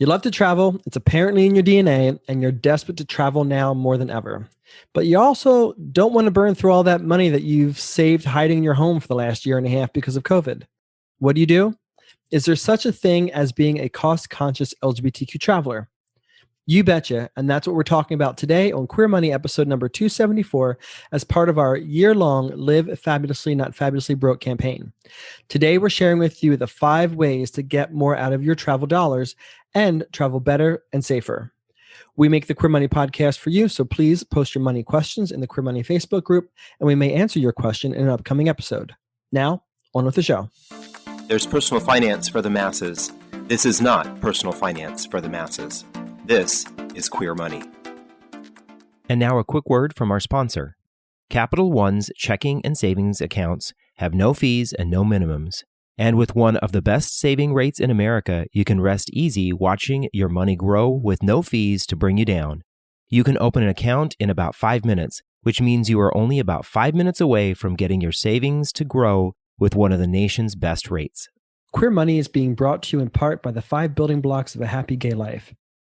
You love to travel, it's apparently in your DNA, and you're desperate to travel now more than ever. But you also don't want to burn through all that money that you've saved hiding in your home for the last year and a half because of COVID. What do? Is there such a thing as being a cost-conscious LGBTQ traveler? You betcha, and that's what we're talking about today on Queer Money episode number 274 as part of our year-long Live Fabulously Not Fabulously Broke campaign. Today we're sharing with you the 5 ways to get more out of your travel dollars and travel better and safer. We make the Queer Money podcast for you, so please post your money questions in the Queer Money Facebook group, and we may answer your question in an upcoming episode. Now, on with the show. There's personal finance for the masses. This is not personal finance for the masses. This is Queer Money. And now a quick word from our sponsor. Capital One's checking and savings accounts have no fees and no minimums. And with one of the best saving rates in America, you can rest easy watching your money grow with no fees to bring you down. You can open an account in about 5 minutes, which means you are only about 5 minutes away from getting your savings to grow with one of the nation's best rates. Queer Money is being brought to you in part by the 5 building blocks of a happy gay life.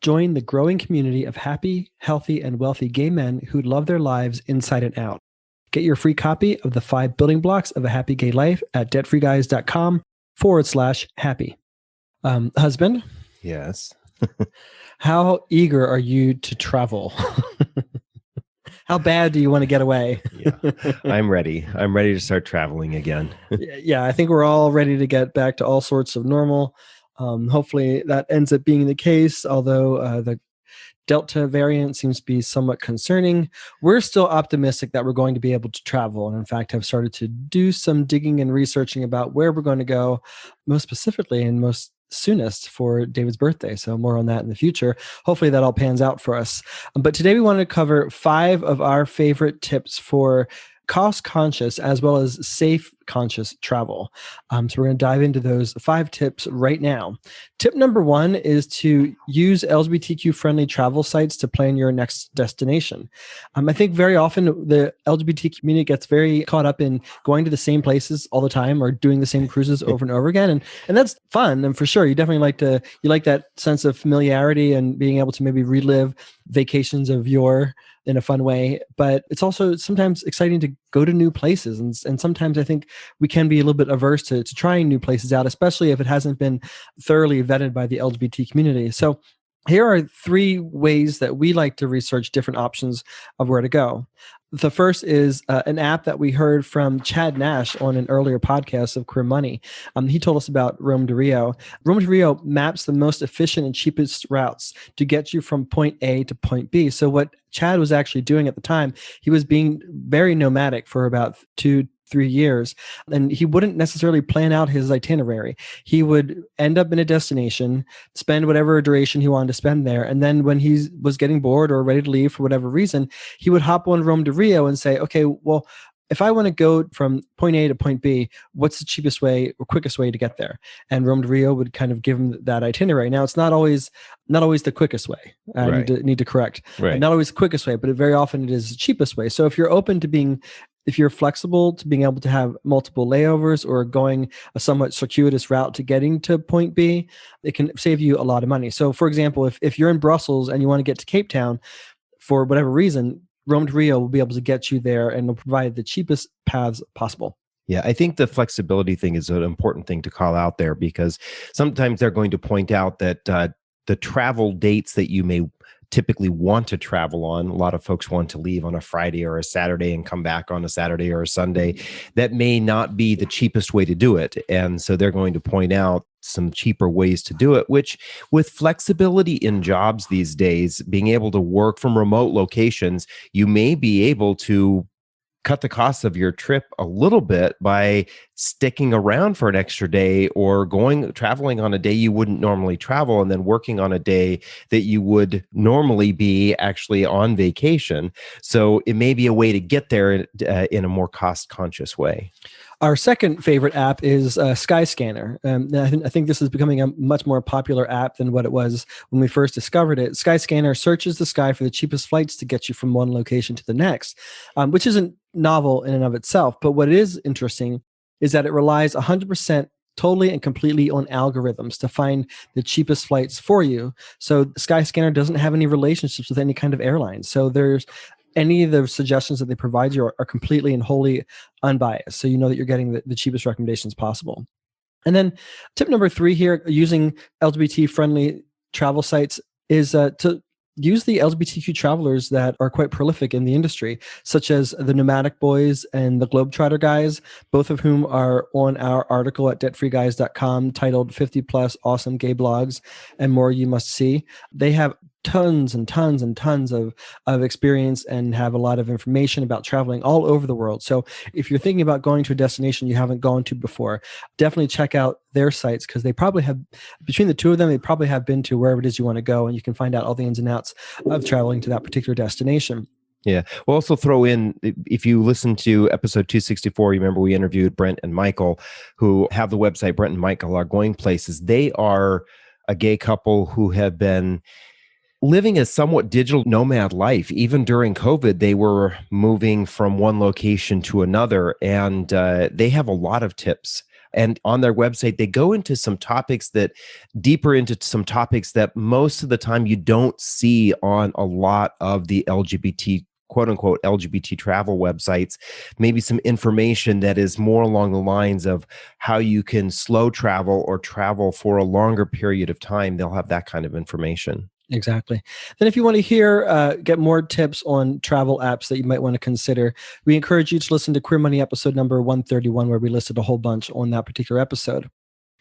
Join the growing community of happy, healthy, and wealthy gay men who love their lives inside and out. Get your free copy of the 5 building blocks of a happy gay life at debtfreeguys.com/happy. Husband? Yes. How eager are you to travel? How bad do you want to get away? Yeah, I'm ready. I'm ready to start traveling again. Yeah, I think we're all ready to get back to all sorts of normal. Hopefully that ends up being the case, although the Delta variant seems to be somewhat concerning. We're still optimistic that we're going to be able to travel, and in fact have started to do some digging and researching about where we're going to go, most specifically and most soonest for David's birthday. So more on that in the future. Hopefully that all pans out for us. But today we wanted to cover 5 of our favorite tips for cost-conscious as well as safe-conscious travel. So we're going to dive into those 5 tips right now. Tip number 1 is to use LGBTQ-friendly travel sites to plan your next destination. I think very often the LGBT community gets very caught up in going to the same places all the time or doing the same cruises over and over again. And that's fun. And for sure, you definitely like that sense of familiarity and being able to maybe relive vacations of yore in a fun way, but it's also sometimes exciting to go to new places. And sometimes I think we can be a little bit averse to trying new places out, especially if it hasn't been thoroughly vetted by the LGBT community. So here are 3 ways that we like to research different options of where to go. The first is an app that we heard from Chad Nash on an earlier podcast of Queer Money. He told us about Rome to Rio. Rome to Rio maps the most efficient and cheapest routes to get you from point A to point B. So what Chad was actually doing at the time, he was being very nomadic for about 2-3 years, and he wouldn't necessarily plan out his itinerary. He would end up in a destination, spend whatever duration he wanted to spend there, and then when he was getting bored or ready to leave for whatever reason, he would hop on Rome to Rio and say, okay, well, if I want to go from point A to point B, what's the cheapest way or quickest way to get there? And Rome to Rio would kind of give him that itinerary. Now, it's not always the quickest way. I Right. need to correct. Right. Not always the quickest way, but very often it is the cheapest way. So if you're flexible to being able to have multiple layovers or going a somewhat circuitous route to getting to point B, it can save you a lot of money. So for example, if you're in Brussels and you want to get to Cape Town for whatever reason, Rome to Rio will be able to get you there and will provide the cheapest paths possible. Yeah, I think the flexibility thing is an important thing to call out there, because sometimes they're going to point out that the travel dates that you may typically want to travel on, a lot of folks want to leave on a Friday or a Saturday and come back on a Saturday or a Sunday. That may not be the cheapest way to do it. And so they're going to point out some cheaper ways to do it, which with flexibility in jobs these days, being able to work from remote locations, you may be able to cut the cost of your trip a little bit by sticking around for an extra day or traveling on a day you wouldn't normally travel and then working on a day that you would normally be actually on vacation. So it may be a way to get there in a more cost-conscious way. Our second favorite app is Skyscanner. I think this is becoming a much more popular app than what it was when we first discovered it. Skyscanner searches the sky for the cheapest flights to get you from one location to the next, which isn't novel in and of itself. But what is interesting is that it relies 100% totally and completely on algorithms to find the cheapest flights for you. So Skyscanner doesn't have any relationships with any kind of airline. So there's any of the suggestions that they provide you are completely and wholly unbiased. So you know that you're getting the cheapest recommendations possible. And then tip number 3 here, using LGBT-friendly travel sites, is to use the LGBTQ travelers that are quite prolific in the industry, such as the Nomadic Boys and the Globetrotter guys, both of whom are on our article at debtfreeguys.com titled 50 plus awesome gay blogs and more you must see. They have tons and tons and tons of experience and have a lot of information about traveling all over the world. So if you're thinking about going to a destination you haven't gone to before, definitely check out their sites, because they probably have, between the two of them, they probably have been to wherever it is you want to go, and you can find out all the ins and outs of traveling to that particular destination. Yeah. We'll also throw in, if you listen to episode 264, you remember we interviewed Brent and Michael, who have the website Brent and Michael Are Going Places. They are a gay couple who have been living a somewhat digital nomad life. Even during COVID, they were moving from one location to another, and they have a lot of tips. And on their website, they go into some topics that most of the time you don't see on a lot of the LGBT, quote unquote, LGBT travel websites. Maybe some information that is more along the lines of how you can slow travel or travel for a longer period of time. They'll have that kind of information. Exactly. Then if you want to get more tips on travel apps that you might want to consider, we encourage you to listen to Queer Money episode number 131, where we listed a whole bunch on that particular episode.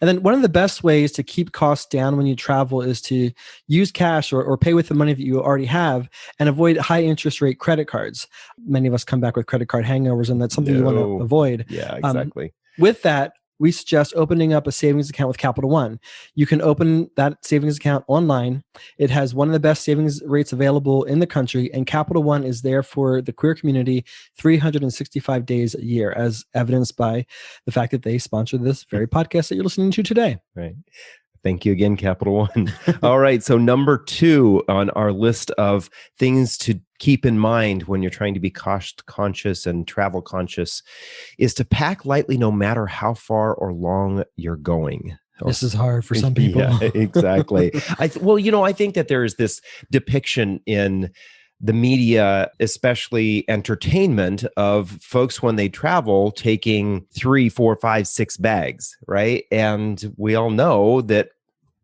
And then one of the best ways to keep costs down when you travel is to use cash or pay with the money that you already have, and avoid high interest rate credit cards. Many of us come back with credit card hangovers, and that's something you want to avoid. Yeah, exactly. With that, we suggest opening up a savings account with Capital One. You can open that savings account online. It has one of the best savings rates available in the country, and Capital One is there for the queer community 365 days a year, as evidenced by the fact that they sponsor this very podcast that you're listening to today. Right. Thank you again, Capital One. All right. So number 2 on our list of things to keep in mind when you're trying to be cost conscious and travel conscious is to pack lightly no matter how far or long you're going. This is hard for some people. Yeah, exactly. I think that there is this depiction in the media, especially entertainment, of folks when they travel taking 3, 4, 5, 6 bags, right? And we all know that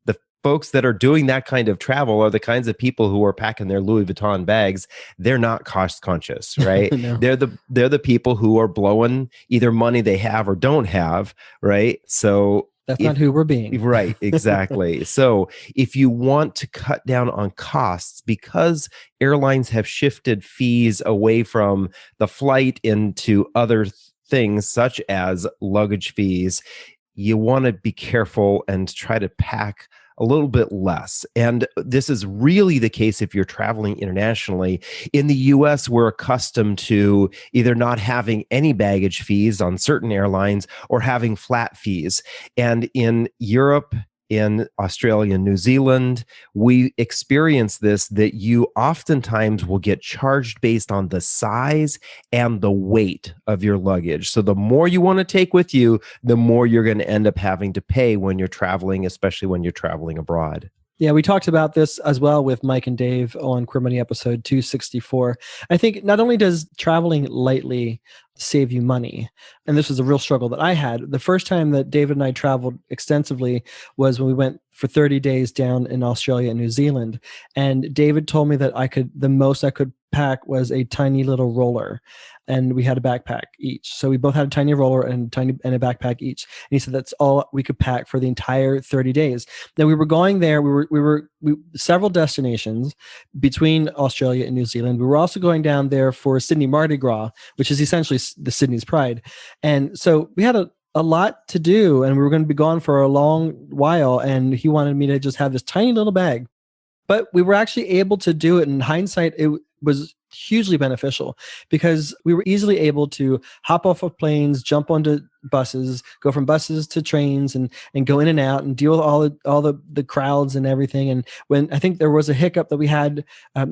the folks that are doing that kind of travel are the kinds of people who are packing their Louis Vuitton bags. They're not cost conscious, right? No. They're the people who are blowing either money they have or don't have, right? So that's not who we're being. Right, exactly. So if you want to cut down on costs, because airlines have shifted fees away from the flight into other things such as luggage fees, you want to be careful and try to pack a little bit less. And this is really the case if you're traveling internationally. In the US, we're accustomed to either not having any baggage fees on certain airlines or having flat fees. And in Europe, in Australia and New Zealand, we experience this, that you oftentimes will get charged based on the size and the weight of your luggage. So the more you want to take with you, the more you're going to end up having to pay when you're traveling, especially when you're traveling abroad. Yeah, we talked about this as well with Mike and Dave on Queer Money episode 264. I think not only does traveling lightly save you money, and this was a real struggle that I had. The first time that David and I traveled extensively was when we went for 30 days down in Australia and New Zealand. And David told me that the most I could pack was a tiny little roller, and we had a backpack each. So we both had a tiny roller and a backpack each. And he said that's all we could pack for the entire 30 days. Then we were going there. We were several destinations between Australia and New Zealand. We were also going down there for Sydney Mardi Gras, which is essentially the Sydney's Pride. And so we had a lot to do, and we were going to be gone for a long while. And he wanted me to just have this tiny little bag. But we were actually able to do it. In hindsight, it was hugely beneficial because we were easily able to hop off of planes, jump onto buses, go from buses to trains, and go in and out and deal with all the crowds and everything. And when I think there was a hiccup that we had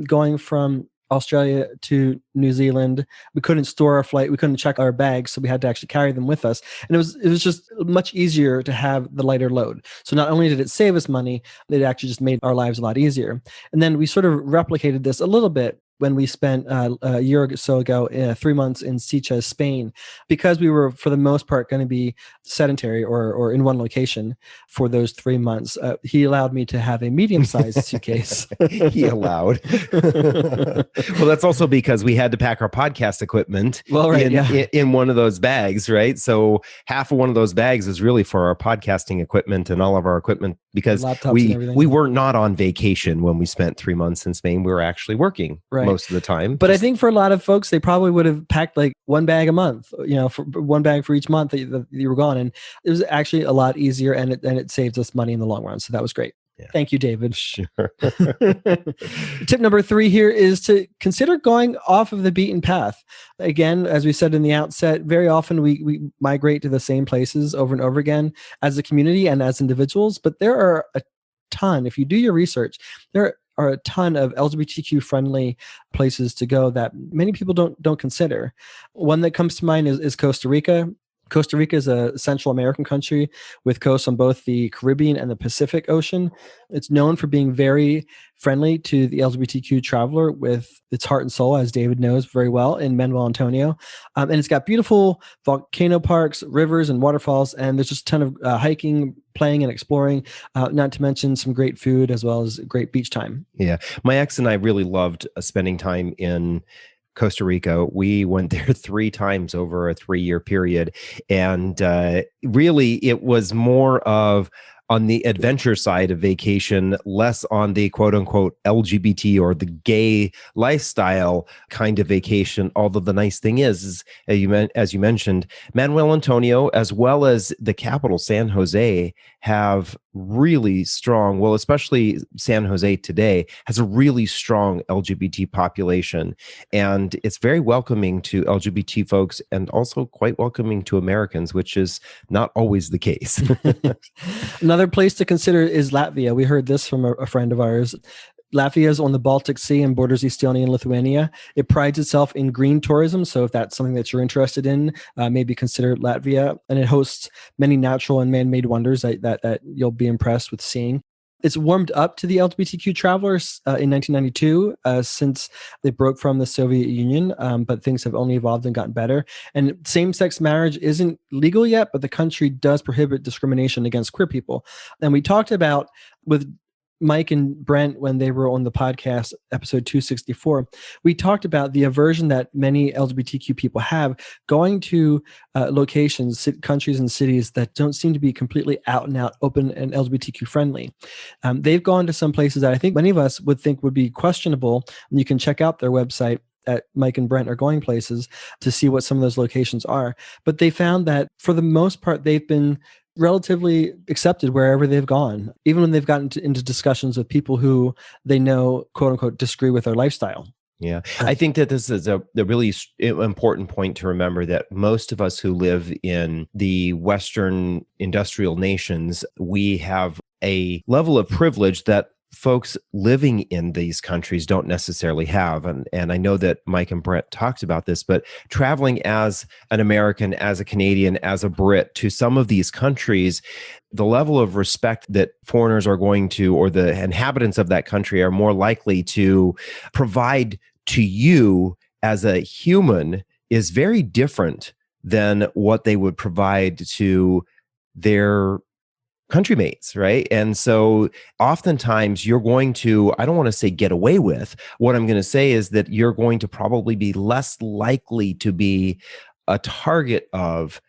going from Australia to New Zealand. We couldn't store our flight. We couldn't check our bags, so we had to actually carry them with us. And it was just much easier to have the lighter load. So not only did it save us money, it actually just made our lives a lot easier. And then we sort of replicated this a little bit when we spent a year or so ago 3 months in Sitges, Spain, because we were for the most part going to be sedentary or in one location for those 3 months. He allowed me to have a medium-sized suitcase. He allowed. Well, that's also because we had to pack our podcast equipment in one of those bags, right? So half of one of those bags is really for our podcasting equipment and all of our equipment, because we were not on vacation when we spent 3 months in Spain. We were actually working most of the time. But I think for a lot of folks, they probably would have packed like one bag a month, for one bag for each month that you were gone. And it was actually a lot easier, and it saved us money in the long run. So that was great. Yeah. Thank you, David. Sure. Tip number 3 here is to consider going off of the beaten path. Again, as we said in the outset, very often we migrate to the same places over and over again as a community and as individuals, but there are a ton, if you do your research, there are a ton of LGBTQ friendly places to go that many people don't consider. One that comes to mind is Costa Rica. Costa Rica is a Central American country with coasts on both the Caribbean and the Pacific Ocean. It's known for being very friendly to the LGBTQ traveler with its heart and soul, as David knows very well, in Manuel Antonio. And it's got beautiful volcano parks, rivers, and waterfalls. And there's just a ton of hiking, playing, and exploring, not to mention some great food as well as great beach time. Yeah. My ex and I really loved spending time in Costa Rica. We went there 3 times over a 3-year period. And really, it was more of on the adventure side of vacation, less on the quote unquote LGBT or the gay lifestyle kind of vacation. Although the nice thing is as you mentioned, Manuel Antonio, as well as the capital, San Jose, have really strong, well, especially San Jose today, has a really strong LGBT population. And it's very welcoming to LGBT folks and also quite welcoming to Americans, which is not always the case. Another place to consider is Latvia. We heard this from a friend of ours. Latvia is on the Baltic Sea and borders Estonia and Lithuania. It prides itself in green tourism. So if that's something that you're interested in, maybe consider Latvia. And it hosts many natural and man-made wonders that you'll be impressed with seeing. It's warmed up to the LGBTQ travelers in 1992 since they broke from the Soviet Union, but things have only evolved and gotten better. And same-sex marriage isn't legal yet, but the country does prohibit discrimination against queer people. And we talked about with Mike and Brent, when they were on the podcast, episode 264, we talked about the aversion that many LGBTQ people have going to locations, countries, and cities that don't seem to be completely out and out open and LGBTQ friendly. They've gone to some places that I think many of us would think would be questionable. And you can check out their website at Mike and Brent Are Going Places to see what some of those locations are. But they found that for the most part, they've been relatively accepted wherever they've gone, even when they've gotten into discussions with people who they know, quote unquote, disagree with their lifestyle. Yeah, I think that this is a really important point to remember, that most of us who live in the Western industrial nations, we have a level of privilege that folks living in these countries don't necessarily have. And I know that Mike and Brett talked about this, but traveling as an American, as a Canadian, as a Brit to some of these countries, the level of respect that foreigners are going to, or the inhabitants of that country are more likely to provide to you as a human, is very different than what they would provide to their countrymates, right? And so oftentimes you're going to, I don't want to say get away with, what I'm going to say is that you're going to probably be less likely to be a target of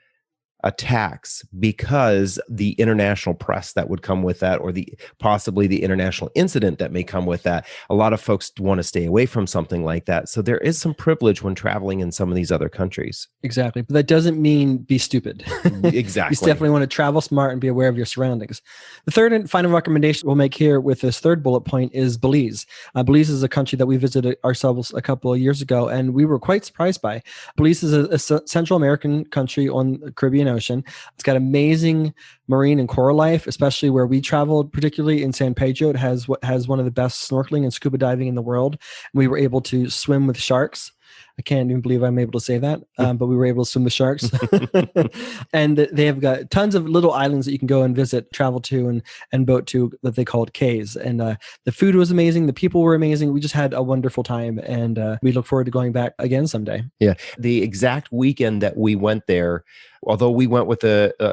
attacks because the international press that would come with that, or possibly the international incident that may come with that. A lot of folks want to stay away from something like that. So there is some privilege when traveling in some of these other countries. Exactly. But that doesn't mean be stupid. Exactly. You definitely want to travel smart and be aware of your surroundings. The third and final recommendation we'll make here with this third bullet point is Belize. Belize is a country that we visited ourselves a couple of years ago, and we were quite surprised by. Belize is a Central American country on the Caribbean Ocean. It's got amazing marine and coral life, especially where we traveled, particularly in San Pedro. It has one of the best snorkeling and scuba diving in the world. We were able to swim with sharks. I can't even believe I'm able to say that, but we were able to swim with sharks. And they have got tons of little islands that you can go and visit, travel to, and boat to, that they called Cays. And the food was amazing. The people were amazing. We just had a wonderful time, and we look forward to going back again someday. Yeah. The exact weekend that we went there, although we went with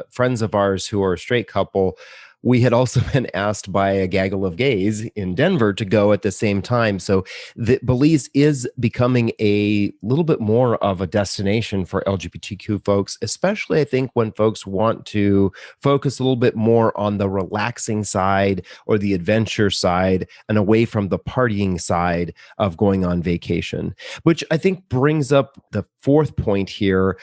friends of ours who are a straight couple, we had also been asked by a gaggle of gays in Denver to go at the same time. So Belize is becoming a little bit more of a destination for LGBTQ folks, especially I think when folks want to focus a little bit more on the relaxing side or the adventure side and away from the partying side of going on vacation, which I think brings up the fourth point here.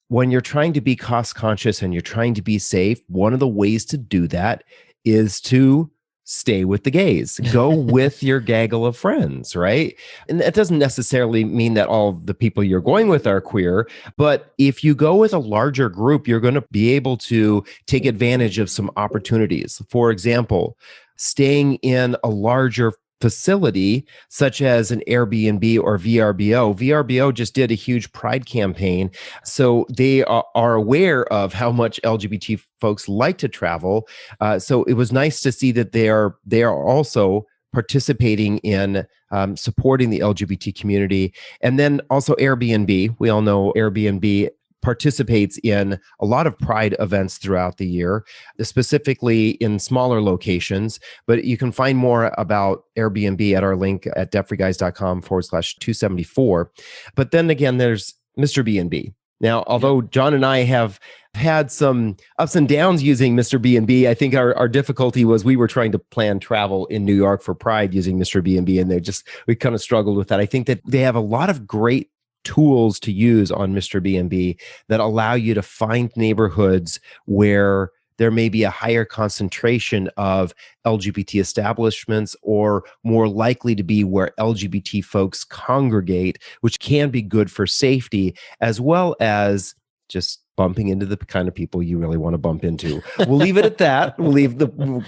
When you're trying to be cost conscious and you're trying to be safe, one of the ways to do that is to stay with the gays. Go with your gaggle of friends, right? And that doesn't necessarily mean that all the people you're going with are queer, but if you go with a larger group, you're going to be able to take advantage of some opportunities. For example, staying in a larger facility such as an Airbnb or VRBO. VRBO just did a huge pride campaign. So they are aware of how much LGBT folks like to travel. So it was nice to see that they are also participating in supporting the LGBT community. And then also Airbnb. We all know Airbnb participates in a lot of pride events throughout the year, specifically in smaller locations. But you can find more about Airbnb at our link at debtfreeguys.com/274. But then again, there's Mr. B&B. Now, although John and I have had some ups and downs using Mr. B&B, I think our difficulty was we were trying to plan travel in New York for Pride using Mr. B&B, and we kind of struggled with that. I think that they have a lot of great tools to use on Mr. B&B that allow you to find neighborhoods where there may be a higher concentration of LGBT establishments, or more likely to be where LGBT folks congregate, which can be good for safety, as well as just bumping into the kind of people you really want to bump into. We'll leave it at that. We'll leave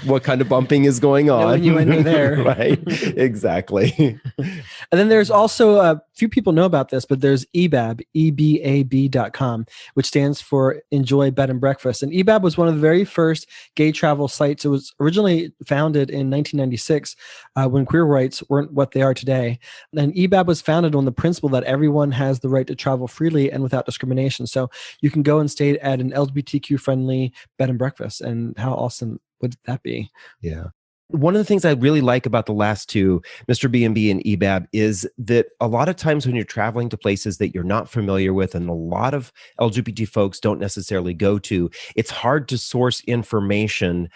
what kind of bumping is going on. No, you enter there. Right, exactly. And then there's also, a few people know about this, but there's EBAB, EBAB.com, which stands for Enjoy Bed and Breakfast. And EBAB was one of the very first gay travel sites. It was originally founded in 1996 when queer rights weren't what they are today. And EBAB was founded on the principle that everyone has the right to travel freely and without discrimination. So you can go and stay at an LGBTQ-friendly bed and breakfast. And how awesome would that be? Yeah. One of the things I really like about the last two, Mr. B&B and EBAB, is that a lot of times when you're traveling to places that you're not familiar with and a lot of LGBT folks don't necessarily go to, it's hard to source information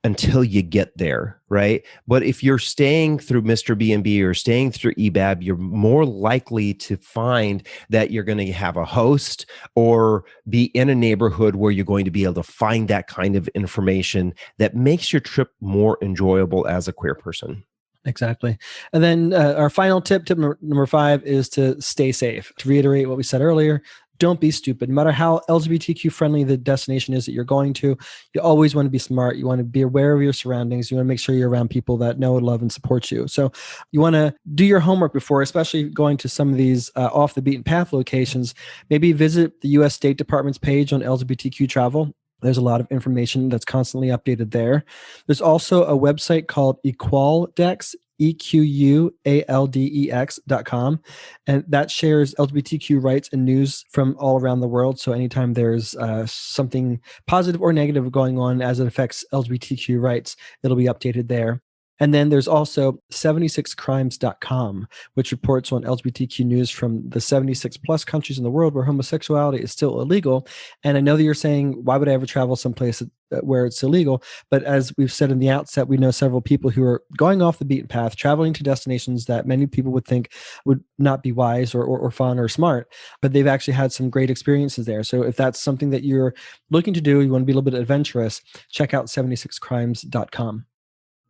until you get there, right? But if you're staying through Mr. B&B or staying through EBAB, you're more likely to find that you're going to have a host or be in a neighborhood where you're going to be able to find that kind of information that makes your trip more enjoyable as a queer person. Exactly. And then our final tip number 5, is to stay safe. To reiterate what we said earlier, don't be stupid. No matter how LGBTQ friendly the destination is that you're going to, you always want to be smart. You want to be aware of your surroundings. You want to make sure you're around people that know, love, and support you. So you want to do your homework before, especially going to some of these off the beaten path locations. Maybe visit the U.S. State Department's page on LGBTQ travel. There's a lot of information that's constantly updated there. There's also a website called Equaldex, EQUALDEX.com, and that shares LGBTQ rights and news from all around the world. So anytime there's something positive or negative going on as it affects LGBTQ rights, it'll be updated there. And then there's also 76crimes.com, which reports on LGBTQ news from the 76 plus countries in the world where homosexuality is still illegal. And I know that you're saying, why would I ever travel someplace where it's illegal? But as we've said in the outset, we know several people who are going off the beaten path, traveling to destinations that many people would think would not be wise or fun or smart, but they've actually had some great experiences there. So if that's something that you're looking to do, you want to be a little bit adventurous, check out 76crimes.com.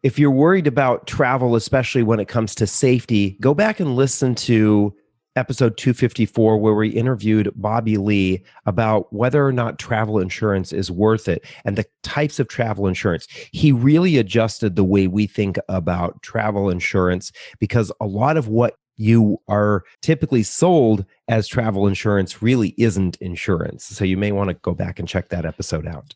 If you're worried about travel, especially when it comes to safety, go back and listen to episode 254, where we interviewed Bobby Lee about whether or not travel insurance is worth it and the types of travel insurance. He really adjusted the way we think about travel insurance, because a lot of what you are typically sold as travel insurance really isn't insurance. So you may want to go back and check that episode out.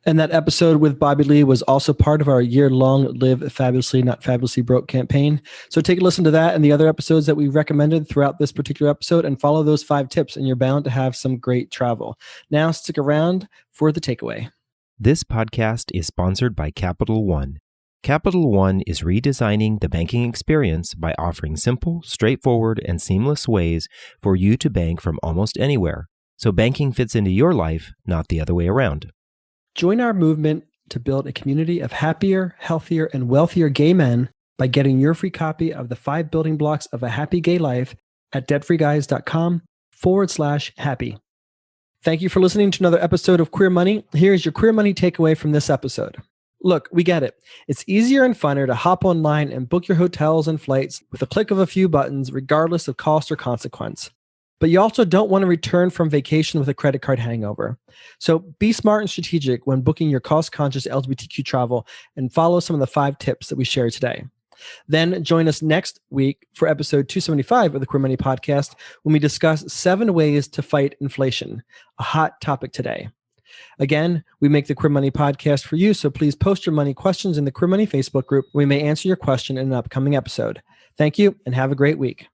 And that episode with Bobby Lee was also part of our year-long Live Fabulously, Not Fabulously Broke campaign. So take a listen to that and the other episodes that we recommended throughout this particular episode and follow those 5 tips, and you're bound to have some great travel. Now stick around for the takeaway. This podcast is sponsored by Capital One. Capital One is redesigning the banking experience by offering simple, straightforward, and seamless ways for you to bank from almost anywhere. So banking fits into your life, not the other way around. Join our movement to build a community of happier, healthier, and wealthier gay men by getting your free copy of the 5 building blocks of a happy gay life at debtfreeguys.com/happy. Thank you for listening to another episode of Queer Money. Here's your Queer Money takeaway from this episode. Look, we get it. It's easier and funner to hop online and book your hotels and flights with a click of a few buttons, regardless of cost or consequence. But you also don't want to return from vacation with a credit card hangover. So be smart and strategic when booking your cost-conscious LGBTQ travel, and follow some of the 5 tips that we shared today. Then join us next week for episode 275 of the Queer Money Podcast, when we discuss 7 ways to fight inflation, a hot topic today. Again, we make the Queer Money Podcast for you, so please post your money questions in the Queer Money Facebook group. We may answer your question in an upcoming episode. Thank you, and have a great week.